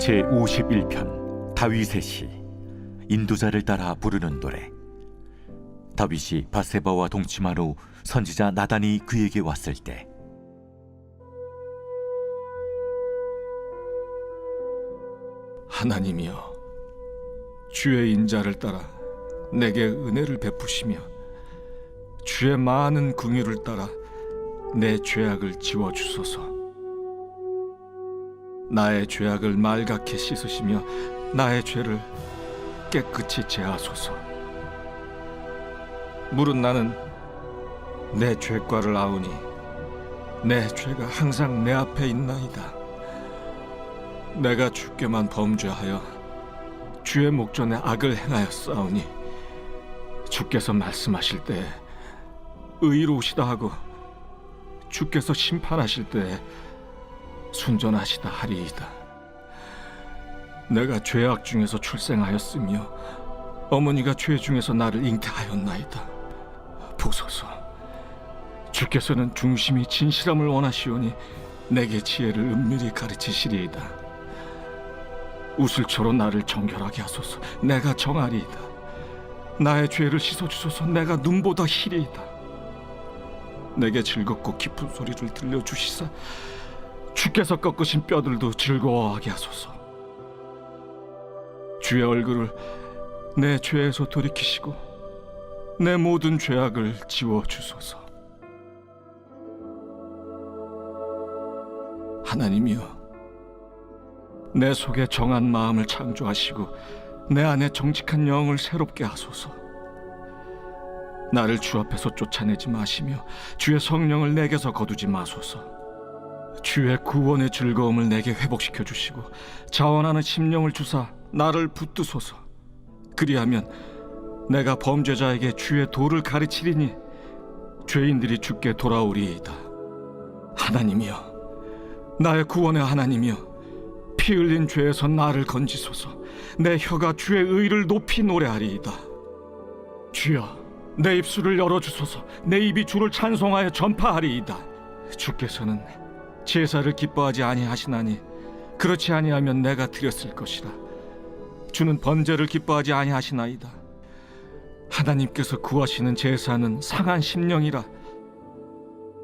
제51편 다윗의 시. 인도자를 따라 부르는 노래. 다윗이 밧세바와 동침한 후 선지자 나단이 그에게 왔을 때, 하나님이여, 주의 인자를 따라 내게 은혜를 베푸시며 주의 많은 긍휼을 따라 내 죄악을 지워주소서. 나의 죄악을 말갛게 씻으시며 나의 죄를 깨끗이 제하소서. 물은 나는 내 죄과를 아우니 내 죄가 항상 내 앞에 있나이다. 내가 주께만 범죄하여 주의 목전에 악을 행하였사오니 주께서 말씀하실 때에 의로우시다 하고 주께서 심판하실 때에 순전하시다 하리이다. 내가 죄악 중에서 출생하였으며 어머니가 죄 중에서 나를 잉태하였나이다. 보소서, 주께서는 중심이 진실함을 원하시오니 내게 지혜를 은밀히 가르치시리이다. 우슬초로 나를 정결하게 하소서. 내가 정하리이다. 나의 죄를 씻어주소서. 내가 눈보다 희리이다. 내게 즐겁고 깊은 소리를 들려주시사 주께서 꺾으신 뼈들도 즐거워하게 하소서. 주의 얼굴을 내 죄에서 돌이키시고 내 모든 죄악을 지워주소서. 하나님이여, 내 속에 정한 마음을 창조하시고 내 안에 정직한 영을 새롭게 하소서. 나를 주 앞에서 쫓아내지 마시며 주의 성령을 내게서 거두지 마소서. 주의 구원의 즐거움을 내게 회복시켜 주시고 자원하는 심령을 주사 나를 붙드소서. 그리하면 내가 범죄자에게 주의 도를 가르치리니 죄인들이 주께 돌아오리이다. 하나님이여, 나의 구원의 하나님이여, 피 흘린 죄에서 나를 건지소서. 내 혀가 주의 의를 높이 노래하리이다. 주여, 내 입술을 열어주소서. 내 입이 주를 찬송하여 전파하리이다. 주께서는 제사를 기뻐하지 아니하시나니 그렇지 아니하면 내가 드렸을 것이라. 주는 번제를 기뻐하지 아니하시나이다. 하나님께서 구하시는 제사는 상한 심령이라.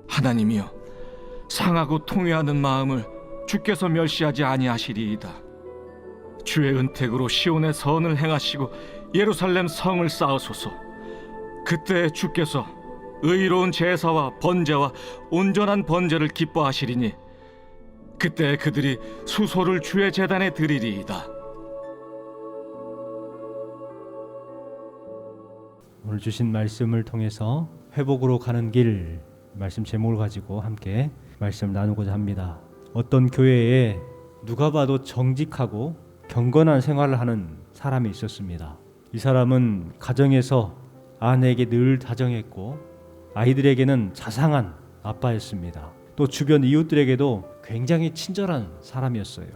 하나님이여, 상하고 통회하는 마음을 주께서 멸시하지 아니하시리이다. 주의 은택으로 시온의 선을 행하시고 예루살렘 성을 쌓으소서. 그때 주께서 의로운 제사와 번제와 온전한 번제를 기뻐하시리니 그때 그들이 수소를 주의 제단에 드리리이다. 오늘 주신 말씀을 통해서 회복으로 가는 길, 말씀 제목을 가지고 함께 말씀을 나누고자 합니다. 어떤 교회에 누가 봐도 정직하고 경건한 생활을 하는 사람이 있었습니다. 이 사람은 가정에서 아내에게 늘 다정했고 아이들에게는 자상한 아빠였습니다. 또 주변 이웃들에게도 굉장히 친절한 사람이었어요.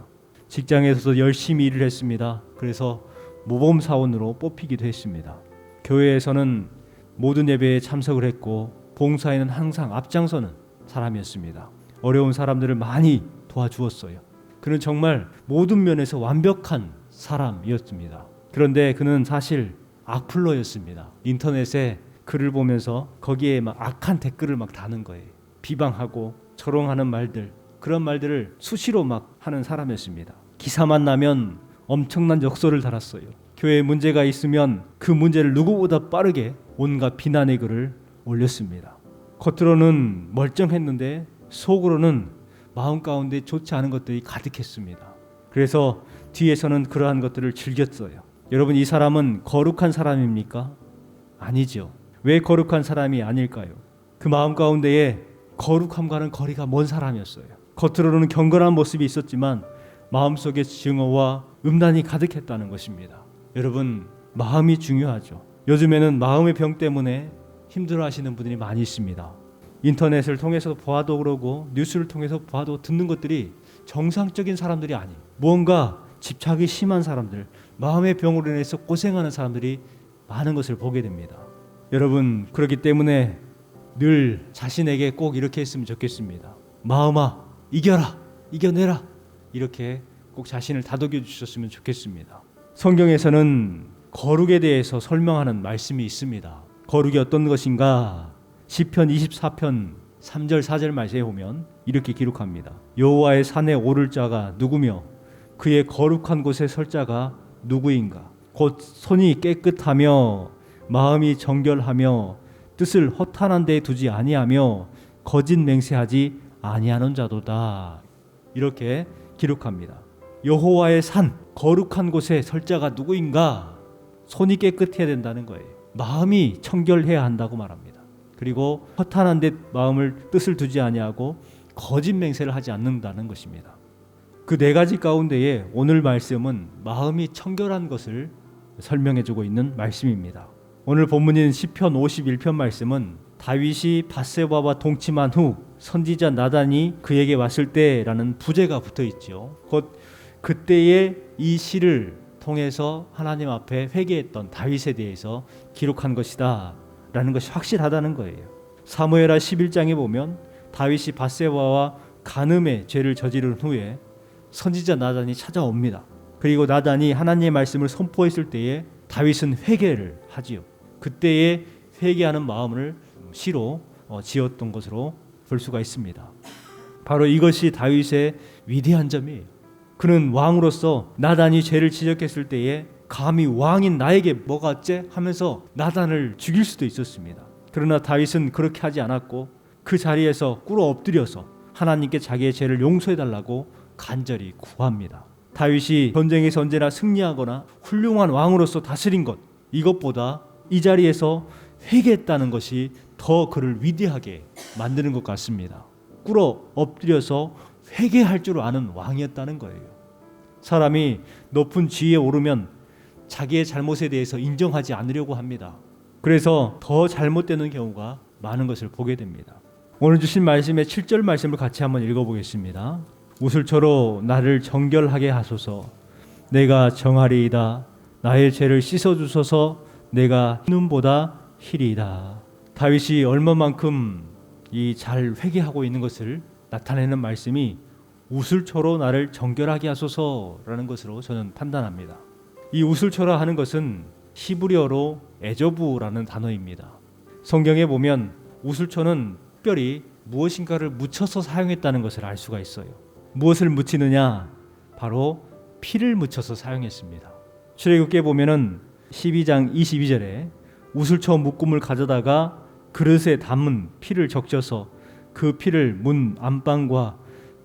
직장에서도 열심히 일을 했습니다. 그래서 모범사원으로 뽑히기도 했습니다. 교회에서는 모든 예배에 참석을 했고 봉사에는 항상 앞장서는 사람이었습니다. 어려운 사람들을 많이 도와주었어요. 그는 정말 모든 면에서 완벽한 사람이었습니다. 그런데 그는 사실 악플러였습니다. 인터넷에 글을 보면서 거기에 막 악한 댓글을 막 다는 거예요. 비방하고 조롱하는 말들, 그런 말들을 수시로 막 하는 사람이었습니다. 기사만 나면 엄청난 역설을 달았어요. 교회에 문제가 있으면 그 문제를 누구보다 빠르게 온갖 비난의 글을 올렸습니다. 겉으로는 멀쩡했는데 속으로는 마음 가운데 좋지 않은 것들이 가득했습니다. 그래서 뒤에서는 그러한 것들을 즐겼어요. 여러분, 이 사람은 거룩한 사람입니까? 아니죠. 왜 거룩한 사람이 아닐까요? 그 마음 가운데에 거룩함과는 거리가 먼 사람이었어요. 겉으로는 경건한 모습이 있었지만 마음속에 증오와 음란이 가득했다는 것입니다. 여러분, 마음이 중요하죠. 요즘에는 마음의 병 때문에 힘들어하시는 분들이 많이 있습니다. 인터넷을 통해서 봐도 그러고 뉴스를 통해서 봐도 듣는 것들이 정상적인 사람들이 아니에요. 무언가 집착이 심한 사람들, 마음의 병으로 인해서 고생하는 사람들이 많은 것을 보게 됩니다. 여러분, 그렇기 때문에 늘 자신에게 꼭 이렇게 했으면 좋겠습니다. 마음아, 이겨라, 이겨내라, 이렇게 꼭 자신을 다독여 주셨으면 좋겠습니다. 성경에서는 거룩에 대해서 설명하는 말씀이 있습니다. 거룩이 어떤 것인가? 시편 24편 3절 4절 말씀에 보면 이렇게 기록합니다. 여호와의 산에 오를 자가 누구며 그의 거룩한 곳에 설 자가 누구인가? 곧 손이 깨끗하며 마음이 정결하며 뜻을 허탄한 데 두지 아니하며 거짓 맹세하지 아니하는 자도다. 이렇게 기록합니다. 여호와의 산, 거룩한 곳에 설 자가 누구인가? 손이 깨끗해야 된다는 거예요. 마음이 청결해야 한다고 말합니다. 그리고 허탄한 데 마음을 뜻을 두지 아니하고 거짓 맹세를 하지 않는다는 것입니다. 그 네 가지 가운데에 오늘 말씀은 마음이 청결한 것을 설명해주고 있는 말씀입니다. 오늘 본문인 시편 51편 말씀은 다윗이 밧세바와 동침한 후 선지자 나단이 그에게 왔을 때라는 부제가 붙어 있죠. 곧 그때의 이 시를 통해서 하나님 앞에 회개했던 다윗에 대해서 기록한 것이다 라는 것이 확실하다는 거예요. 사무엘하 11장에 보면 다윗이 밧세바와 간음의 죄를 저지른 후에 선지자 나단이 찾아옵니다. 그리고 나단이 하나님의 말씀을 선포했을 때에 다윗은 회개를 하지요. 그때의 회개하는 마음을 시로 지었던 것으로 볼 수가 있습니다. 바로 이것이 다윗의 위대한 점이에요. 그는 왕으로서 나단이 죄를 지적했을 때에 감히 왕인 나에게 뭐가 어째 하면서 나단을 죽일 수도 있었습니다. 그러나 다윗은 그렇게 하지 않았고 그 자리에서 꿇어 엎드려서 하나님께 자기의 죄를 용서해달라고 간절히 구합니다. 다윗이 전쟁에서 언제나 승리하거나 훌륭한 왕으로서 다스린 것, 이것보다 이 자리에서 회개했다는 것이 더 그를 위대하게 만드는 것 같습니다. 꿇어 엎드려서 회개할 줄 아는 왕이었다는 거예요. 사람이 높은 지위에 오르면 자기의 잘못에 대해서 인정하지 않으려고 합니다. 그래서 더 잘못되는 경우가 많은 것을 보게 됩니다. 오늘 주신 말씀의 7절 말씀을 같이 한번 읽어보겠습니다. 우슬초로 나를 정결하게 하소서. 내가 정하리이다. 나의 죄를 씻어주소서. 내가 흰눈보다 희리이다. 다윗이 얼마만큼 이 잘 회개하고 있는 것을 나타내는 말씀이 우슬초로 나를 정결하게 하소서라는 것으로 저는 판단합니다. 이 우슬초라 하는 것은 히브리어로 에저부라는 단어입니다. 성경에 보면 우슬초는 특별히 무엇인가를 묻혀서 사용했다는 것을 알 수가 있어요. 무엇을 묻히느냐? 바로 피를 묻혀서 사용했습니다. 출애굽기에 보면은 12장 22절에 우슬초 묶음을 가져다가 그릇에 담은 피를 적셔서 그 피를 문 안방과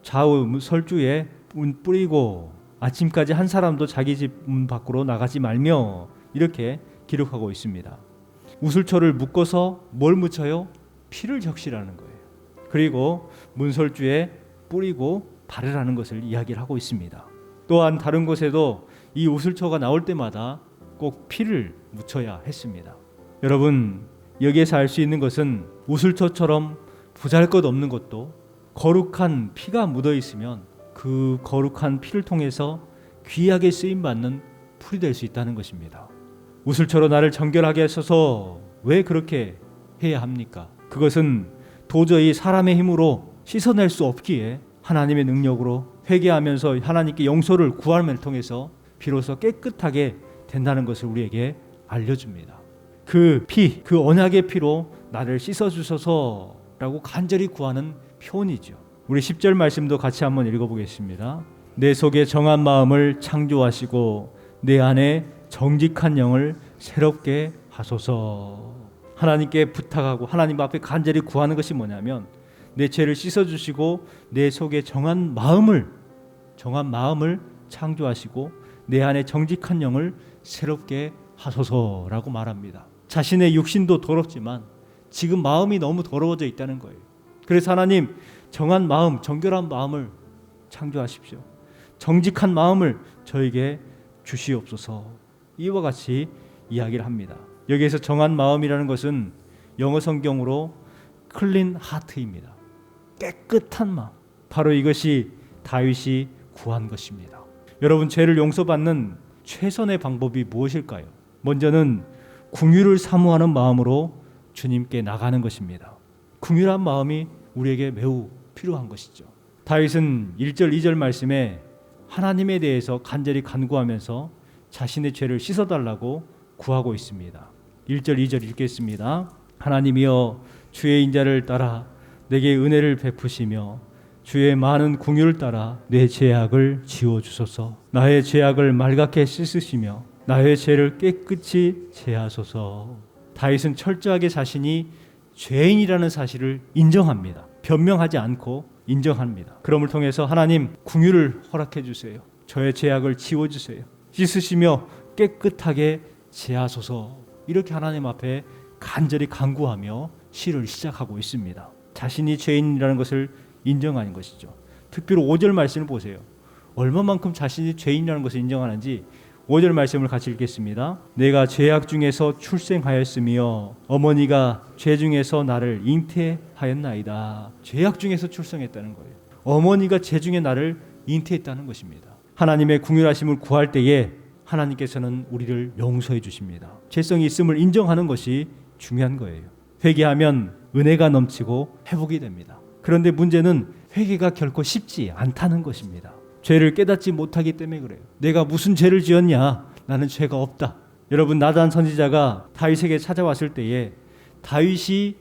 좌우 설주에 뿌리고 아침까지 한 사람도 자기 집 문 밖으로 나가지 말며 이렇게 기록하고 있습니다. 우슬초를 묶어서 뭘 묻혀요? 피를 적시라는 거예요. 그리고 문설주에 뿌리고 바르라는 것을 이야기를 하고 있습니다. 또한 다른 곳에도 이 우슬초가 나올 때마다 꼭 피를 묻혀야 했습니다. 여러분, 여기에서 알 수 있는 것은 우슬초처럼 보잘것없는 것도 거룩한 피가 묻어 있으면 그 거룩한 피를 통해서 귀하게 쓰임받는 풀이 될 수 있다는 것입니다. 우슬초로 나를 정결하게 하셔서 왜 그렇게 해야 합니까? 그것은 도저히 사람의 힘으로 씻어낼 수 없기에 하나님의 능력으로 회개하면서 하나님께 용서를 구함을 통해서 비로소 깨끗하게 된다는 것을 우리에게 알려줍니다. 그 피, 그 언약의 피로 나를 씻어주셔서라고 간절히 구하는 표현이죠. 우리 10절 말씀도 같이 한번 읽어보겠습니다. 내 속에 정한 마음을 창조하시고 내 안에 정직한 영을 새롭게 하소서. 하나님께 부탁하고 하나님 앞에 간절히 구하는 것이 뭐냐면 내 죄를 씻어주시고 내 속에 정한 마음을 창조하시고 내 안에 정직한 영을 새롭게 하소서라고 말합니다. 자신의 육신도 더럽지만 지금 마음이 너무 더러워져 있다는 거예요. 그래서 하나님, 정한 마음, 정결한 마음을 창조하십시오. 정직한 마음을 저에게 주시옵소서. 이와 같이 이야기를 합니다. 여기에서 정한 마음이라는 것은 영어 성경으로 클린 하트입니다. 깨끗한 마음. 바로 이것이 다윗이 구한 것입니다. 여러분, 죄를 용서받는 최선의 방법이 무엇일까요? 먼저는 긍휼을 사모하는 마음으로 주님께 나가는 것입니다. 긍휼한 마음이 우리에게 매우 필요한 것이죠. 다윗은 1절 2절 말씀에 하나님에 대해서 간절히 간구하면서 자신의 죄를 씻어달라고 구하고 있습니다. 1절 2절 읽겠습니다. 하나님이여 주의 인자를 따라 내게 은혜를 베푸시며 주의 많은 궁유를 따라 내 죄악을 지워주소서. 나의 죄악을 말갛게 씻으시며 나의 죄를 깨끗이 제하소서. 다윗은 철저하게 자신이 죄인이라는 사실을 인정합니다. 변명하지 않고 인정합니다. 그럼을 통해서 하나님 궁유를 허락해 주세요. 저의 죄악을 지워주세요. 씻으시며 깨끗하게 제하소서. 이렇게 하나님 앞에 간절히 간구하며 시를 시작하고 있습니다. 자신이 죄인이라는 것을 인정하는 것이죠. 특별히 5절 말씀을 보세요. 얼마만큼 자신이 죄인이라는 것을 인정하는지 5절 말씀을 같이 읽겠습니다. 내가 죄악 중에서 출생하였으며 어머니가 죄 중에서 나를 잉태하였나이다. 죄악 중에서 출생했다는 거예요. 어머니가 죄 중에 나를 잉태했다는 것입니다. 하나님의 궁휼하심을 구할 때에 하나님께서는 우리를 용서해 주십니다. 죄성이 있음을 인정하는 것이 중요한 거예요. 회개하면 은혜가 넘치고 회복이 됩니다. 그런데 문제는 회개가 결코 쉽지 않다는 것입니다. 죄를 깨닫지 못하기 때문에 그래요. 내가 무슨 죄를 지었냐? 나는 죄가 없다. 여러분, 나단 선지자가 다윗에게 찾아왔을 때에 다윗이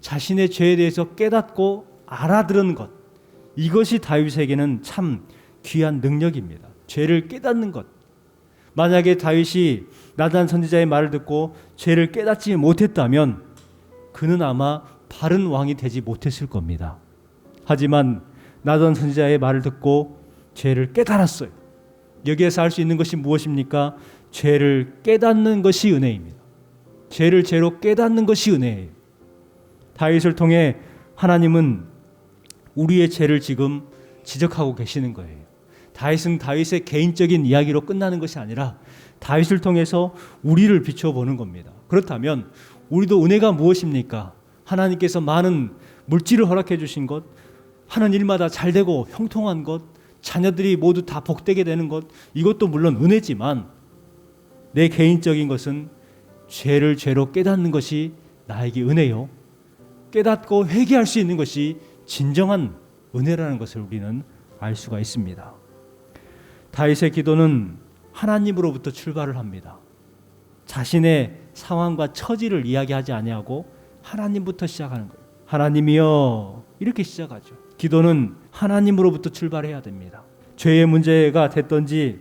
자신의 죄에 대해서 깨닫고 알아들은 것, 이것이 다윗에게는 참 귀한 능력입니다. 죄를 깨닫는 것. 만약에 다윗이 나단 선지자의 말을 듣고 죄를 깨닫지 못했다면 그는 아마 바른 왕이 되지 못했을 겁니다. 하지만 나단 선지자의 말을 듣고 죄를 깨달았어요. 여기에서 할 수 있는 것이 무엇입니까? 죄를 깨닫는 것이 은혜입니다. 죄를 죄로 깨닫는 것이 은혜예요. 다윗을 통해 하나님은 우리의 죄를 지금 지적하고 계시는 거예요. 다윗은 다윗의 개인적인 이야기로 끝나는 것이 아니라 다윗을 통해서 우리를 비춰보는 겁니다. 그렇다면 우리도 은혜가 무엇입니까? 하나님께서 많은 물질을 허락해 주신 것, 하는 일마다 잘되고 형통한 것, 자녀들이 모두 다 복되게 되는 것, 이것도 물론 은혜지만 내 개인적인 것은 죄를 죄로 깨닫는 것이 나에게 은혜요. 깨닫고 회개할 수 있는 것이 진정한 은혜라는 것을 우리는 알 수가 있습니다. 다윗의 기도는 하나님으로부터 출발을 합니다. 자신의 상황과 처지를 이야기하지 아니하고 하나님부터 시작하는 거예요. 하나님이여, 이렇게 시작하죠. 기도는 하나님으로부터 출발해야 됩니다. 죄의 문제가 됐든지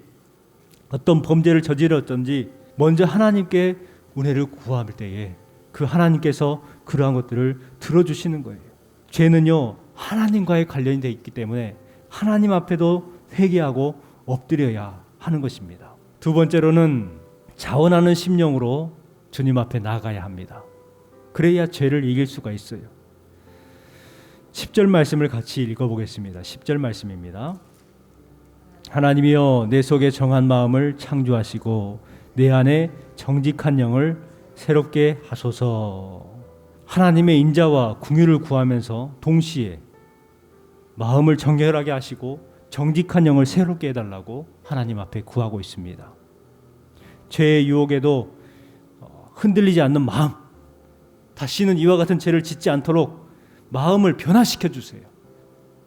어떤 범죄를 저질렀든지 먼저 하나님께 은혜를 구할 때에 그 하나님께서 그러한 것들을 들어주시는 거예요. 죄는요, 하나님과의 관련이 되어 있기 때문에 하나님 앞에도 회개하고 엎드려야 하는 것입니다. 두 번째로는 자원하는 심령으로 주님 앞에 나가야 합니다. 그래야 죄를 이길 수가 있어요. 10절 말씀을 같이 읽어보겠습니다. 10절 말씀입니다. 하나님이여, 내 속에 정한 마음을 창조하시고 내 안에 정직한 영을 새롭게 하소서. 하나님의 인자와 궁유를 구하면서 동시에 마음을 정결하게 하시고 정직한 영을 새롭게 해달라고 하나님 앞에 구하고 있습니다. 죄의 유혹에도 흔들리지 않는 마음, 다시는 이와 같은 죄를 짓지 않도록 마음을 변화시켜 주세요.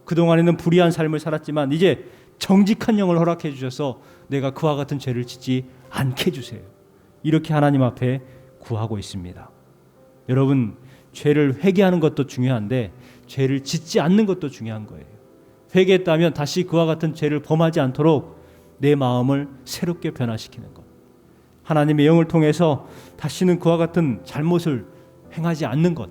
그동안에는 불의한 삶을 살았지만 이제 정직한 영을 허락해 주셔서 내가 그와 같은 죄를 짓지 않게 해주세요. 이렇게 하나님 앞에 구하고 있습니다. 여러분, 죄를 회개하는 것도 중요한데 죄를 짓지 않는 것도 중요한 거예요. 회개했다면 다시 그와 같은 죄를 범하지 않도록 내 마음을 새롭게 변화시키는 것, 하나님의 영을 통해서 다시는 그와 같은 잘못을 행하지 않는 것,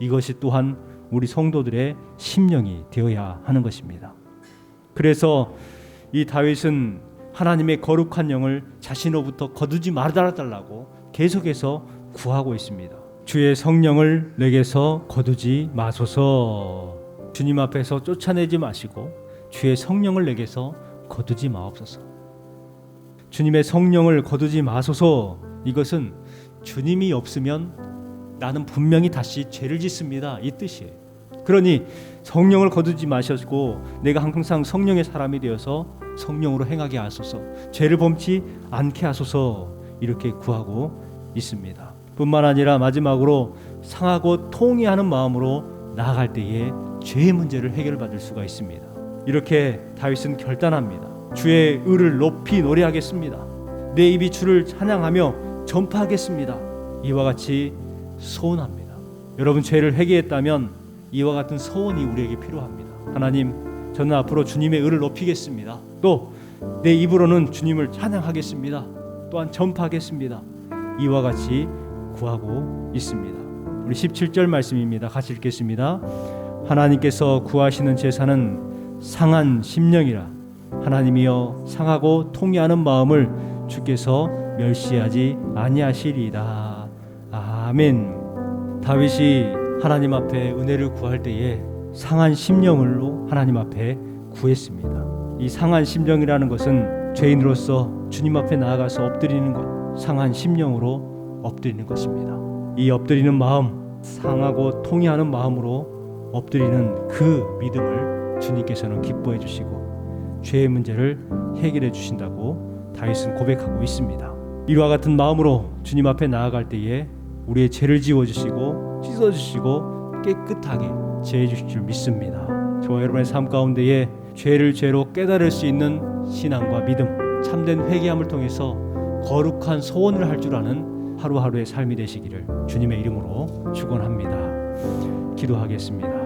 이것이 또한 우리 성도들의 심령이 되어야 하는 것입니다. 그래서 이 다윗은 하나님의 거룩한 영을 자신으로부터 거두지 말아달라고 계속해서 구하고 있습니다. 주의 성령을 내게서 거두지 마소서. 주님 앞에서 쫓아내지 마시고 주의 성령을 내게서 거두지 마옵소서. 주님의 성령을 거두지 마소서, 이것은 주님이 없으면 나는 분명히 다시 죄를 짓습니다, 이 뜻이에요. 그러니 성령을 거두지 마시고 내가 항상 성령의 사람이 되어서 성령으로 행하게 하소서, 죄를 범치 않게 하소서, 이렇게 구하고 있습니다. 뿐만 아니라 마지막으로 상하고 통회하는 마음으로 나아갈 때에 죄의 문제를 해결받을 수가 있습니다. 이렇게 다윗은 결단합니다. 주의 의를 높이 노래하겠습니다. 내 입이 주를 찬양하며 전파하겠습니다. 이와 같이 소원합니다. 여러분 죄를 회개했다면 이와 같은 소원이 우리에게 필요합니다. 하나님, 저는 앞으로 주님의 의를 높이겠습니다. 또 내 입으로는 주님을 찬양하겠습니다. 또한 전파하겠습니다. 이와 같이 구하고 있습니다. 우리 17절 말씀입니다. 같이 읽겠습니다. 하나님께서 구하시는 제사는 상한 심령이라. 하나님이여 상하고 통회하는 마음을 주께서 멸시하지 아니하시리이다. 아멘. 다윗이 하나님 앞에 은혜를 구할 때에 상한 심령으로 하나님 앞에 구했습니다. 이 상한 심령이라는 것은 죄인으로서 주님 앞에 나아가서 엎드리는 것, 상한 심령으로 엎드리는 것입니다. 이 엎드리는 마음, 상하고 통회하는 마음으로 엎드리는 그 믿음을 주님께서는 기뻐해 주시고 죄의 문제를 해결해 주신다고 다윗은 고백하고 있습니다. 이와 같은 마음으로 주님 앞에 나아갈 때에 우리의 죄를 지워주시고 씻어주시고 깨끗하게 제해 주실 줄 믿습니다. 저와 여러분의 삶 가운데에 죄를 죄로 깨달을 수 있는 신앙과 믿음, 참된 회개함을 통해서 거룩한 소원을 할 줄 아는 하루하루의 삶이 되시기를 주님의 이름으로 축원합니다. 기도하겠습니다.